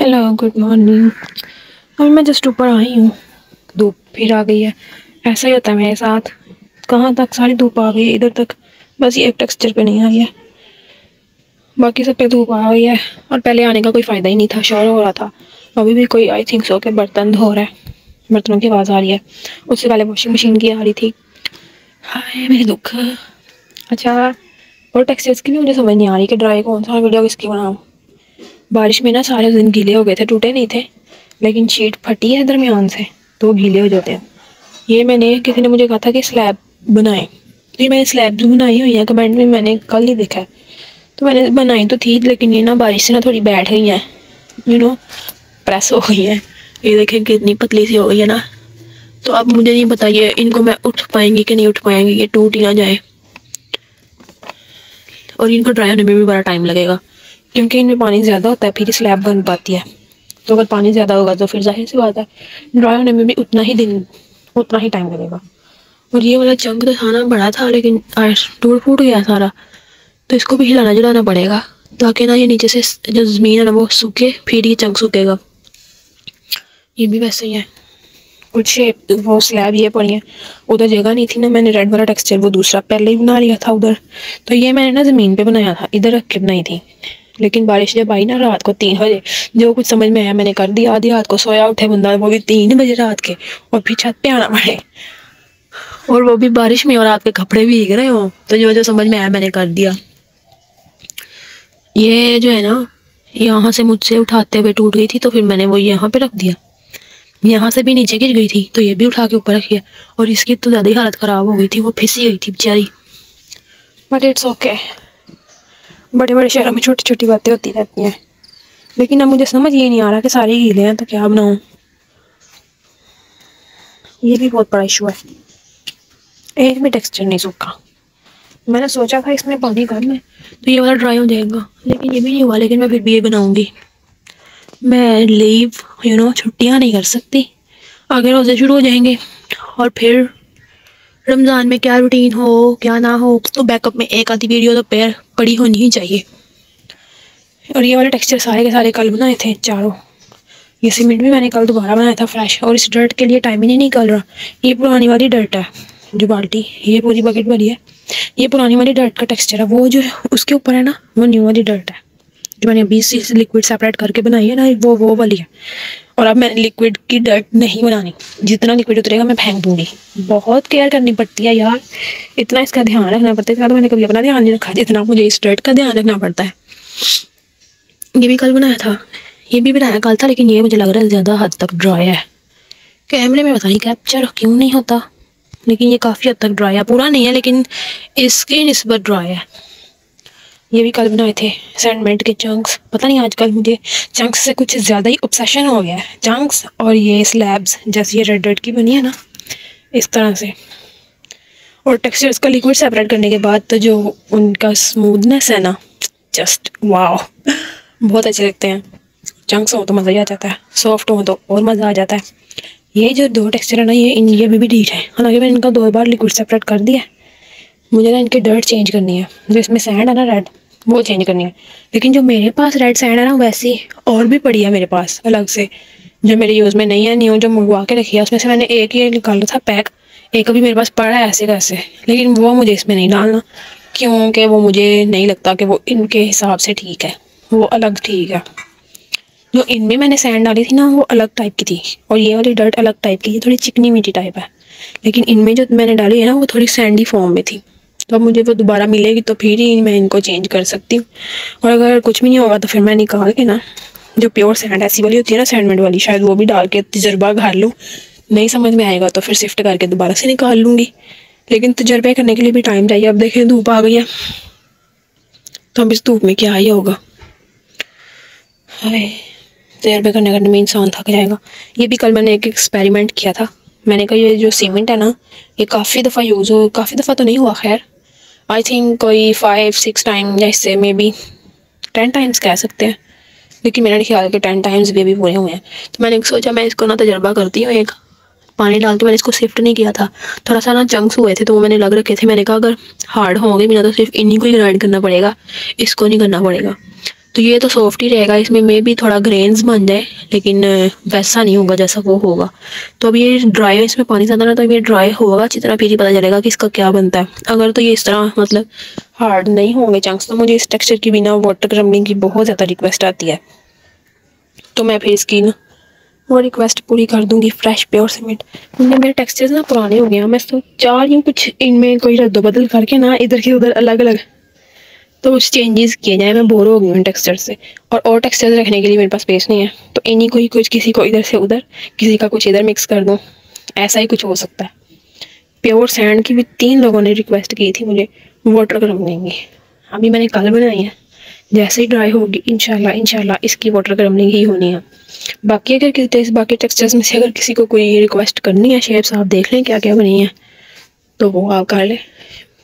Hello, good morning. अभी मैं just ऊपर आई हूँ, धूप फिर आ गई है। ऐसा ही होता है मेरे साथ, कहाँ तक सारी धूप आ गई है इधर तक, बस ये एक टेक्सचर पे नहीं आई है, बाकी सब पे धूप आ गई है। और पहले आने का कोई फ़ायदा ही नहीं था, शोर हो रहा था। अभी भी कोई आई थिंक सो के बर्तन धो रहा है, बर्तनों की आवाज़ आ रही है। उससे पहले वॉशिंग मशीन की आ रही थी। हाय मेरे दुख। अच्छा, और टेक्सचर्स की भी मुझे समझ नहीं आ रही कि ड्राई कौन सा वीडियो किसकी बनाऊँ। बारिश में ना सारे दिन गीले हो गए थे, टूटे नहीं थे, लेकिन शीट फटी है दरमियान से तो गीले हो जाते हैं। ये मैंने किसी ने मुझे कहा था कि स्लैब बनाएं, तो ये मैंने स्लैब बनाई हुई है, कमेंट में मैंने कल ही देखा है। तो मैंने बनाई तो थी, लेकिन ये ना बारिश से ना थोड़ी बैठ गई है, प्रेस हो गई है। ये देखें कितनी पतली सी हो गई है ना। तो अब मुझे नहीं पता ये इनको मैं उठ पाएंगी कि नहीं उठ पाएंगी, ये टूट ना जाए। और इनको ड्राई होने में भी बड़ा टाइम लगेगा, क्योंकि इनमें पानी ज़्यादा होता है, फिर स्लैब बन पाती है। तो अगर पानी ज़्यादा होगा तो फिर जाहिर सी बात है ड्राई होने में भी उतना ही टाइम लगेगा। और ये वाला चंक तो था ना, बड़ा था, लेकिन टूट फूट गया सारा। तो इसको भी हिलाना जुलाना पड़ेगा, ताकि ना ये नीचे से जो ज़मीन है ना वो सूखे, फिर ये चंक सूखेगा। ये भी वैसे ही है, कुछ शेप वो स्लैब ये पड़ी है। उधर जगह नहीं थी ना, मैंने रेड वाला टेक्सचर वो दूसरा पहले ही बना लिया था उधर। तो ये मैंने ना ज़मीन पे बनाया था, इधर रख के बनाई थी। लेकिन बारिश जब आई ना रात को 3 बजे, जो कुछ समझ में आया मैंने कर दिया। आधी रात को सोया उठे बंदा, वो भी 3 बजे रात के, और फिर छत पे आना पड़े, और वो भी बारिश में, और आपके कपड़े भी भीग रहे हो। तो जो जो समझ में आया मैंने कर दिया। ये जो है ना, यहाँ से मुझसे उठाते हुए टूट गई थी, तो फिर मैंने वो यहाँ पे रख दिया। यहाँ से भी नीचे गिर गई थी, तो ये भी उठा के ऊपर रखी है। और इसकी तो ज़्यादा ही हालत ख़राब हो गई थी, वो फिसी गई थी बेचारी। बट इट्स ओके, बड़े बड़े शहरों में छोटी छोटी बातें होती रहती हैं। लेकिन अब मुझे समझ ये नहीं आ रहा कि सारे गीले हैं तो क्या बनाऊँ। ये भी बहुत बड़ा इशू है, एक भी टेक्सचर नहीं सूखा। मैंने सोचा था इसमें पानी कम है तो ये वाला ड्राई हो जाएगा, लेकिन ये भी नहीं हुआ। लेकिन मैं फिर भी ये बनाऊँगी। मैं लीव छुट्टियाँ नहीं कर सकती, आगे रोज़े शुरू हो जाएंगे। और फिर रमज़ान में क्या रूटीन हो क्या ना हो, तो बैकअप में एक आधी वीडियो तो पैर पड़ी होनी ही चाहिए। और ये वाले टेक्सचर सारे के सारे कल बनाए थे चारों। ये सीमेंट भी मैंने कल दोबारा बनाया था फ्रेश, और इस डर्ट के लिए टाइम ही नहीं निकल रहा। ये पुरानी वाली डर्ट है, जो बाल्टी ये पूरी बकेट भरी है, ये पुरानी वाली डर्ट का टेक्सचर है। वो जो उसके ऊपर है ना, वो न्यू वाली डर्ट है, जो मैंने अभी से लिक्विड सेपरेट करके बनाई है ना, वो वाली है। और अब मैंने लिक्विड की डर्ट नहीं बनानी, जितना लिक्विड उतरेगा मैं फेंक दूंगी। बहुत केयर करनी पड़ती है यार, इतना इसका ध्यान रखना पड़ता है। तो मैंने कभी अपना ध्यान नहीं रखा जितना मुझे इस डर्ट का ध्यान रखना पड़ता है। ये भी कल बनाया था, ये भी बनाया कल था, लेकिन ये मुझे लग रहा है ज़्यादा हद तक ड्राई है। कैमरे में पता नहीं कैप्चर क्यों नहीं होता, लेकिन ये काफ़ी हद तक ड्राई है। पूरा नहीं है, लेकिन इसकी निस्बत ड्राई है। ये भी कल बनाए थे सैंडमेंट के चंक्स। पता नहीं आजकल मुझे चंक्स से कुछ ज़्यादा ही ऑब्सेशन हो गया है, चंक्स और ये स्लैब्स, जैसे ये रेड रेड की बनी है ना इस तरह से। और टेक्सचर्स का लिक्विड सेपरेट करने के बाद तो जो उनका स्मूथनेस है ना, जस्ट वाओ, बहुत अच्छे लगते हैं। चंक्स हो तो मज़ा ही आ जाता है, सॉफ्ट हो तो और मज़ा आ जाता है। ये जो दो टेक्सचर है ना, ये भी ढीठ है। हालांकि मैंने इनका 2 बार लिक्विड सेपरेट कर दिया। मुझे ना इनकी डर्ट चेंज करनी है, जो इसमें सैंड है ना रेड, वो चेंज करनी है। लेकिन जो मेरे पास रेड सैंड है ना, वैसी और भी पड़ी है मेरे पास अलग से, जो मेरे यूज़ में नहीं है, न्यू जो मंगवा के रखी है। उसमें से मैंने एक ये निकाला था पैक, एक अभी मेरे पास पड़ा है ऐसे कैसे। लेकिन वो मुझे इसमें नहीं डालना, क्योंकि वो मुझे नहीं लगता कि वो इनके हिसाब से ठीक है, वो अलग ठीक है। जो इनमें मैंने सैंड डाली थी ना, वो अलग टाइप की थी, और ये वाली डर्ट अलग टाइप की, ये थोड़ी चिकनी मीठी टाइप है। लेकिन इनमें जो मैंने डाली है ना, वो थोड़ी सैंडी फॉर्म में थी। तो अब मुझे वो दोबारा मिलेगी तो फिर ही मैं इनको चेंज कर सकती हूँ। और अगर कुछ भी नहीं होगा तो फिर मैं निकाल के ना, जो प्योर सैंड ऐसी वाली होती है ना, सैंडमेंट वाली, शायद वो भी डाल के तजर्बा कर लूँ। नहीं समझ में आएगा तो फिर शिफ्ट करके दोबारा से निकाल लूँगी। लेकिन तजर्बे करने के लिए भी टाइम चाहिए। अब देखें धूप आ गई है, तो अब इस धूप में क्या ही होगा। हाय, तजर्बे करने में इंसान थक जाएगा। ये भी कल मैंने एक एक्सपेरिमेंट किया था। मैंने कहा ये जो सीमेंट है ना, ये काफ़ी दफ़ा यूज़ हो, काफ़ी दफ़ा तो नहीं हुआ खैर, आई थिंक कोई 5-6 टाइम, या इससे मे बी 10 टाइम्स कह सकते हैं। लेकिन मेरे ख्याल के 10 टाइम्स भी अभी पूरे हुए हैं। तो मैंने सोचा मैं इसको ना तजर्बा करती हूँ। एक पानी डाल के मैंने इसको शिफ्ट नहीं किया था, थोड़ा सा ना चंक्स हुए थे तो वो मैंने लग रखे थे। मैंने कहा अगर हार्ड होंगे बिना तो सिर्फ इन्हीं को ही ग्राइंड करना पड़ेगा, इसको नहीं करना पड़ेगा। तो ये तो सॉफ्ट ही रहेगा, इसमें मे भी थोड़ा ग्रेन्स बन जाए, लेकिन वैसा नहीं होगा जैसा वो होगा। तो अब ये ड्राई है, इसमें पानी ज़्यादा ना, तो ये ड्राई होगा अच्छी तरह, फिर ही पता चलेगा कि इसका क्या बनता है। अगर तो ये इस तरह मतलब हार्ड नहीं होंगे चंक्स, तो मुझे इस टेक्सचर की बिना वाटर क्रम्बलिंग की बहुत ज़्यादा रिक्वेस्ट आती है। तो मैं फिर इसकी ना वो रिक्वेस्ट पूरी कर दूंगी। फ्रेश प्योर सीमेंट, क्योंकि मेरे टेक्सचर्स ना पुराने हो गए हैं, मैं तो चाह रही हूँ कुछ इनमें कोई रद्दोबदल करके ना इधर के उधर अलग अलग तो कुछ चेंजेस किए जाए। मैं बोर हो गई हूँ टेक्सचर से, और टेक्सचर रखने के लिए मेरे पास स्पेस नहीं है, तो इन्हीं को ही कुछ किसी को इधर से उधर, किसी का कुछ इधर मिक्स कर दूँ, ऐसा ही कुछ हो सकता है। प्योर सैंड की भी 3 लोगों ने रिक्वेस्ट की थी मुझे वाटर क्रम्बलिंग की, अभी मैंने कल बनाई है। जैसे ही ड्राई होगी इंशाल्लाह इसकी वाटर क्रम्बलिंग ही होनी है। बाकी अगर बाकी टेक्सचर्स में से अगर किसी को कोई रिक्वेस्ट करनी है शेप्स, आप देख लें क्या क्या बनी है तो वो आप कर लें।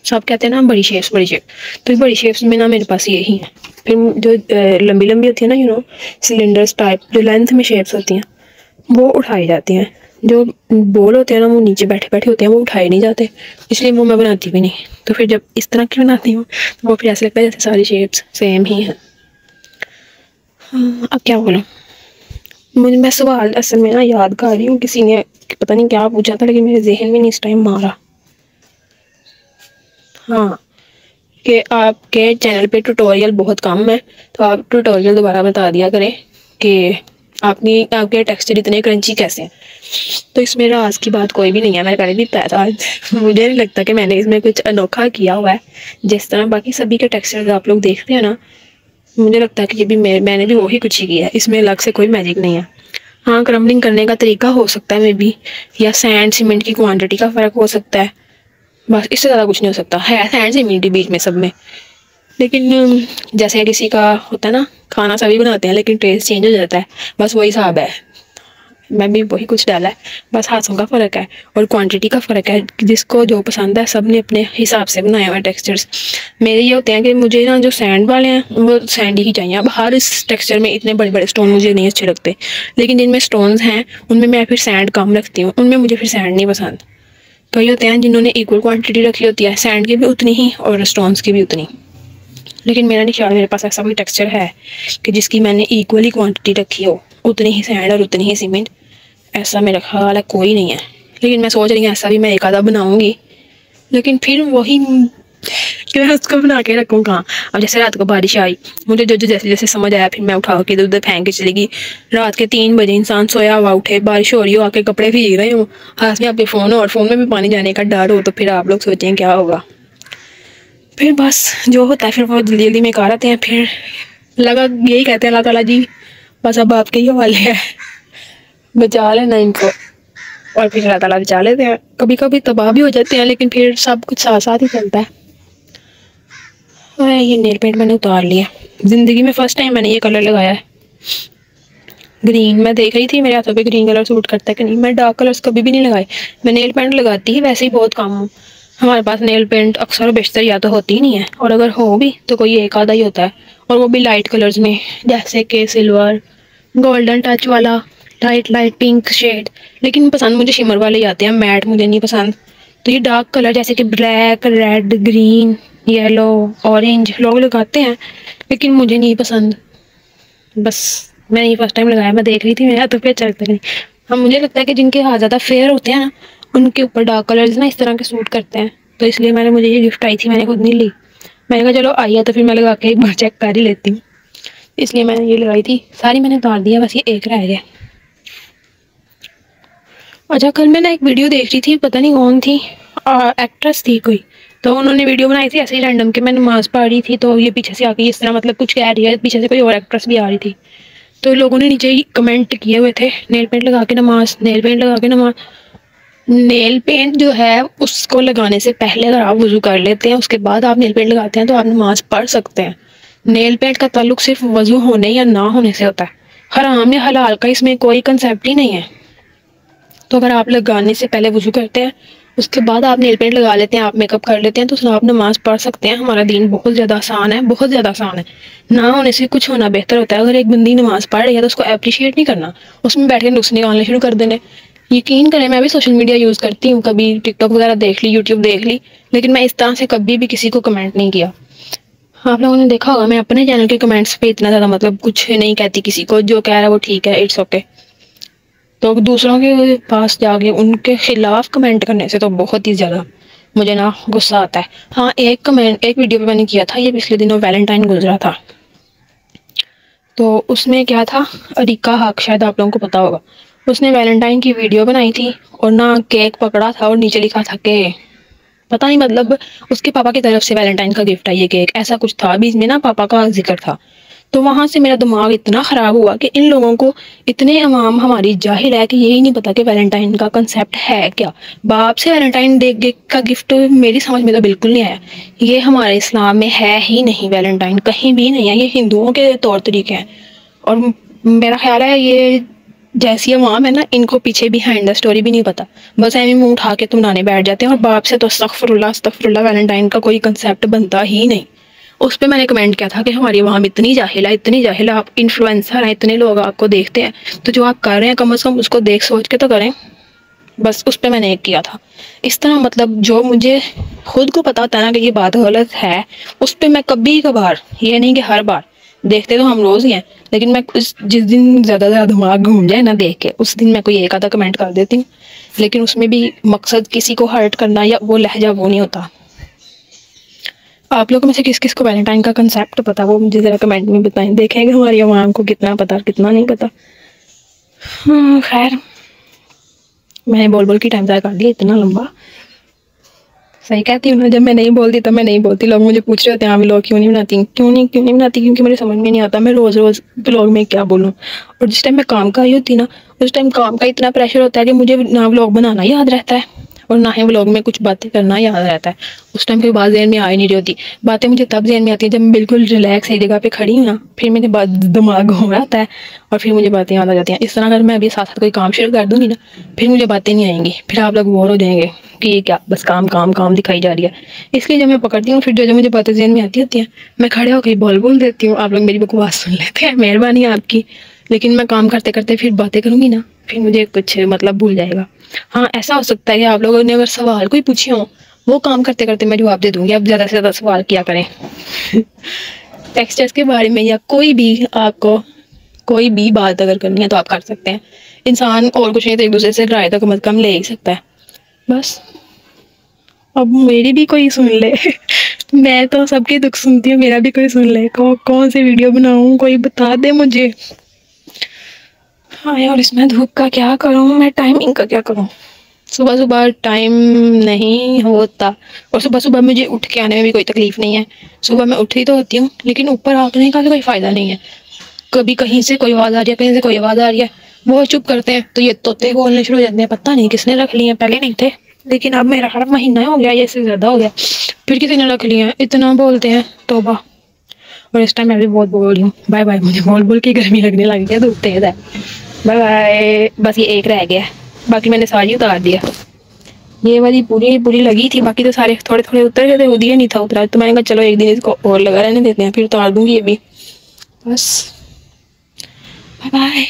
सब कहते हैं ना बड़ी शेप्स, तो बड़ी शेप्स में ना मेरे पास यही है। फिर जो लंबी लंबी होती है ना, सिलेंडर्स टाइप, जो लेंथ में शेप्स होती हैं वो उठाई जाती हैं। जो बोल होते हैं ना वो नीचे बैठे बैठे होते हैं, वो उठाए नहीं जाते, इसलिए वो मैं बनाती भी नहीं। तो फिर जब इस तरह की बनाती हूँ तो वो फिर ऐसा लगता है जैसे सारी शेप्स सेम ही हैं। अब क्या बोलूँ, मैं सवाल असल में ना याद कर रही हूँ, किसी ने पता नहीं क्या पूछा था, लेकिन मेरे जहन में नहीं इस टाइम मारा। हाँ, कि आपके चैनल पे ट्यूटोरियल बहुत कम है, तो आप ट्यूटोरियल दोबारा बता दिया करें कि आपके टेक्सचर इतने क्रंची कैसे हैं। तो इसमें राज की बात कोई भी नहीं है, मैंने पहले भी बताया था। मुझे नहीं लगता कि मैंने इसमें कुछ अनोखा किया हुआ है। जिस तरह बाकी सभी के टेक्सचर आप लोग देखते हैं ना, मुझे लगता है कि ये भी मैंने भी वही कुछ ही किया है, इसमें अलग से कोई मैजिक नहीं है। हाँ, क्रम्बलिंग करने का तरीका हो सकता है मे बी, या सैंड सीमेंट की क्वांटिटी का फ़र्क हो सकता है, बस इससे ज़्यादा कुछ नहीं हो सकता है। सैंड सीमेंट बीच में सब में, लेकिन जैसे किसी का होता है ना, खाना सभी बनाते हैं लेकिन टेस्ट चेंज हो जाता है, बस वही हिसाब है। मैं भी वही कुछ डाला है, बस हाथों का फ़र्क है और क्वांटिटी का फ़र्क है। जिसको जो पसंद है सब ने अपने हिसाब से बनाया हुआ टेक्सचर्स। मेरे ये होते हैं कि मुझे ना जो सैंड वाले हैं वो सैंडी ही चाहिए। अब हर इस टेक्सचर में इतने बड़े बड़े स्टोन मुझे नहीं अच्छे लगते, लेकिन जिनमें स्टोन्स हैं उनमें मैं फिर सैंड कम रखती हूँ, उनमें मुझे फिर सैंड नहीं पसंद। कई होते हैं जिन्होंने इक्वल क्वान्टिटी रखी होती है, सैंड की भी उतनी ही और स्टोन्स की भी उतनी। लेकिन मेरा नहीं ख्याल मेरे पास ऐसा कोई टेक्सचर है कि जिसकी मैंने इक्वली क्वांटिटी रखी हो, उतनी ही सैंड और उतनी ही सीमेंट। ऐसा मेरा ख्याल है कोई नहीं है, लेकिन मैं सोच रही हूँ ऐसा भी मैं एक आधा बनाऊंगी, लेकिन फिर वही कि मैं उसको बना के रखूँ कहाँ। अब जैसे रात को बारिश आई, मुझे जो जो जैसे जैसे समझ आया फिर मैं उठा के इधर उधर फेंक के चली गई। रात के 3 बजे इंसान सोया हुआ उठे, बारिश हो रही हो, आके कपड़े भीग रहे हो, हाथ में आपके फ़ोन हो और फ़ोन में भी पानी जाने का डर हो, तो फिर आप लोग सोचें क्या होगा। फिर बस जो होता है फिर वो जल्दी जल्दी में कर आते हैं। फिर लगा यही कहते हैं अल्लाह ताला जी बस अब आपके ही हवाले है, बचा लेना इनको, और फिर अल्लाह ताला बचा लेते हैं। कभी कभी तबाह भी हो जाते हैं, लेकिन फिर सब कुछ साथ साथ ही चलता है। ये नेल पेंट मैंने उतार लिया, ज़िंदगी में फ़र्स्ट टाइम मैंने ये कलर लगाया है ग्रीन। मैं देख रही थी मेरे हाथों पे ग्रीन कलर सूट करता है कि नहीं। मैं डार्क कलर्स कभी भी नहीं लगाए, मैं नेल पेंट लगाती ही वैसे ही बहुत कम हूँ। हमारे पास नेल पेंट अक्सर और बेशतर या तो होती ही नहीं है, और अगर हो भी तो कोई एक आधा ही होता है, और वो भी लाइट कलर्स में, जैसे कि सिल्वर, गोल्डन टच वाला, लाइट लाइट पिंक शेड। लेकिन पसंद मुझे शिमर वाले ही आते हैं, मैट मुझे नहीं पसंद। तो ये डार्क कलर जैसे कि black, red, green, yellow, orange लोग लगाते हैं, लेकिन मुझे नहीं पसंद। बस मैंने ये फर्स्ट टाइम लगाया, मैं देख रही थी मेरे हाथों पे अच्छा लगता नहीं। हाँ, मुझे लगता है कि जिनके हाथ ज़्यादा फेयर होते हैं ना, उनके ऊपर डार्क कलर्स ना इस तरह के सूट करते हैं, तो इसलिए मुझे ये गिफ्ट आई थी, मैंने खुद नहीं ली। मैंने कहा चलो आई है तो फिर मैं लगा के एक बार चेक कर ही लेती हूँ, इसलिए मैंने ये लगाई थी। सारी मैंने उतार दिया, बस ये एक रह गया। अच्छा, कल मैं ना एक वीडियो देख रही थी, पता नहीं कौन थी, एक्ट्रेस थी कोई, तो उन्होंने वीडियो बनाई थी ऐसे ही रैंडम कि मैं नमाज़ पढ़ रही थी, तो ये पीछे से आके इस तरह मतलब कुछ कह रही है, पीछे से कोई और एक्ट्रेस भी आ रही थी। तो लोगों ने नीचे ही कमेंट किए हुए थे, नेल पेंट लगा के नमाज, नेल पेंट लगा के नमाज। नेल पेंट जो है उसको लगाने से पहले अगर आप वज़ू कर लेते हैं, उसके बाद आप नेल पेंट लगाते हैं, तो आप नमाज पढ़ सकते हैं। नेल पेंट का ताल्लुक सिर्फ वज़ू होने या ना होने से होता है, हराम या हलाल का इसमें कोई कंसेप्ट ही नहीं है। तो अगर आप लगाने से पहले वज़ू करते हैं, उसके बाद आप नेल पेंट लगा लेते हैं, आप मेकअप कर लेते हैं, तो आप नमाज़ पढ़ सकते हैं। हमारा दीन बहुत ज़्यादा आसान है, बहुत ज़्यादा आसान है। ना होने से कुछ होना बेहतर होता है। अगर एक बंदी नमाज़ पढ़ रही है तो उसको अप्रिशिएट नहीं करना, उसमें बैठ के नुक्स निकालने शुरू कर देने। यकीन करें, मैं भी सोशल मीडिया यूज़ करती हूँ, कभी टिकटॉक वगैरह देख ली, यूट्यूब देख ली, लेकिन मैं इस तरह से कभी भी किसी को कमेंट नहीं किया। आप लोगों ने देखा होगा मैं अपने चैनल के कमेंट्स पे इतना ज़्यादा मतलब कुछ नहीं कहती किसी को, जो कह रहा है वो ठीक है, इट्स ओके। तो दूसरों के पास जाके उनके खिलाफ कमेंट करने से तो बहुत ही ज़्यादा मुझे ना गुस्सा आता है। हाँ, एक कमेंट एक वीडियो पे मैंने किया था, ये पिछले दिनों वैलेंटाइन गुजरा था, तो उसमें क्या था, अरिका हक शायद आप लोगों को पता होगा, उसने वैलेंटाइन की वीडियो बनाई थी और ना केक पकड़ा था और नीचे लिखा था कि पता नहीं मतलब उसके पापा की तरफ से वैलेंटाइन का गिफ्ट है ये केक, ऐसा कुछ था, बीच में ना पापा का जिक्र था। तो वहां से मेरा दिमाग इतना ख़राब हुआ कि इन लोगों को, इतने अवाम हमारी जाहिर है कि यही नहीं पता कि वैलेंटाइन का कंसेप्ट है क्या। बाप से वैलेंटाइन डे का गिफ्ट मेरी समझ में तो बिल्कुल नहीं आया। ये हमारे इस्लाम में है ही नहीं, वैलेंटाइन कहीं भी नहीं है, ये हिंदुओं के तौर तरीके हैं। और मेरा ख्याल है ये जैसी अवाम है ना, इनको पीछे बिहाइंड द स्टोरी भी नहीं पता, बस ऐਵੇਂ मुंह उठा के तुम नाने बैठ जाते हैं। और बाप से तो अस्तगफुरुल्लाह वैलेंटाइन का कोई कंसेप्ट बनता ही नहीं। उस पर मैंने कमेंट किया था कि हमारी अवाम इतनी जाहिल है, इतनी जाहिल है, आप इन्फ्लुएंसर हैं, इतने लोग आपको देखते हैं, तो जो आप कर रहे हैं कम से कम उसको देख सोच के तो करें। बस उस पर मैंने एक किया था। इस तरह मतलब जो मुझे खुद को पता होता है ना कि ये बात गलत है, उस पर मैं कभी कभार, ये नहीं कि हर बार, देखते तो हम रोज़ ही हैं, लेकिन मैं जिस दिन ज़्यादा दिमाग घूम जाए ना देख के, उस दिन मैं कोई एक आधा कमेंट कर देती हूँ, लेकिन उसमें भी मकसद किसी को हर्ट करना या वो लहजा वो नहीं होता। आप लोगों में से किस किस को वैलेंटाइन का कंसेप्ट पता, वो मुझे ज़रा कमेंट में बताएं, देखेंगे हमारी अवाम को कितना पता कितना नहीं पता। खैर, मैंने बोल बोल के टाइम ज़ाया कर दिया इतना लंबा। सही कहती हूँ ना, जब मैं नहीं बोलती तब मैं नहीं बोलती। लोग मुझे पूछ रहे होते हैं हाँ व्लॉग क्यों नहीं बनाती, क्यों नहीं बनाती, क्योंकि मुझे समझ में नहीं आता मैं रोज़ रोज़ व्लॉग में क्या बोलूँ। और जिस टाइम मैं काम कर रही होती ना, उस टाइम काम का इतना प्रेशर होता है कि मुझे ना व्लॉग बनाना याद रहता है और ना ही व्लॉग में कुछ बातें करना याद रहता है। उस टाइम कोई बात ज़हन में आ ही नहीं रही होती। बातें मुझे तब ज़हन में आती है जब मैं बिल्कुल रिलैक्स एक जगह पे खड़ी हूँ ना, फिर मेरे दिमाग घूम आता है और फिर मुझे बातें याद आ जाती हैं। इस तरह अगर मैं अभी साथ साथ कोई काम शुरू कर दूँगी ना, फिर मुझे बातें नहीं आएंगी, फिर आप लोग बोर हो जाएंगे कि ये क्या बस काम काम काम दिखाई जा रही है। इसलिए जब मैं पकड़ती हूँ, फिर जो जो मुझे बातें ज़हन में आती होती हैं, मैं खड़े होकर बोल देती हूँ। आप लोग मेरी बकवास सुन लेते हैं, मेहरबानी आपकी। लेकिन मैं काम करते करते फिर बातें करूँगी ना, फिर मुझे कुछ मतलब भूल जाएगा। हाँ, ऐसा हो सकता है कि आप लोगों ने अगर सवाल कोई पूछे हो, वो काम करते करते मैं जवाब दे दूँगी। आप ज़्यादा से ज़्यादा सवाल किया करें टेक्सचर्स के बारे में, या कोई भी आपको कोई भी बात अगर करनी है तो आप कर सकते हैं। इंसान और कुछ नहीं तो एक दूसरे से राय तो कम से कम ले ही सकता है। बस अब मेरी भी कोई सुन ले मैं तो सबके दुख सुनती हूँ, मेरा भी कोई सुन ले। कौन सी वीडियो बनाऊँ, कोई बता दे मुझे। हाँ यार, इसमें धूप का क्या करूँ, मैं टाइमिंग का क्या करूँ। सुबह सुबह टाइम नहीं होता, और सुबह सुबह मुझे उठ के आने में भी कोई तकलीफ नहीं है। सुबह मैं उठी तो होती हूँ, लेकिन ऊपर आने का कोई फ़ायदा नहीं है। कभी कहीं से कोई आवाज़ आ रही है, कहीं से कोई आवाज़ आ रही है, वो चुप करते हैं तो ये तोते बोलने शुरू हो जाते हैं। पता नहीं किसने रख लिए हैं, पहले नहीं थे, लेकिन अब मेरा हर महीना हो गया, ये इससे ज़्यादा हो गया, फिर किसी ने रख लिए हैं। इतना बोलते हैं, तौबा। और इस टाइम मैं भी बहुत बोल रही हूँ। बाय बाय, मुझे बोल बोल के गर्मी लगने लग गई है, धूप तेज है। बाय बाय, बस ये एक रह गया है, बाकी मैंने सारी उतार दिया। ये वाली पूरी पूरी लगी थी, बाकी तो सारे थोड़े थोड़े उतर गए थे, उदिया नहीं था उतरा, तो मैंने कहा चलो एक दिन इसको और लगा रहने देते हैं, फिर उतार दूंगी ये भी। बस बाय बाय।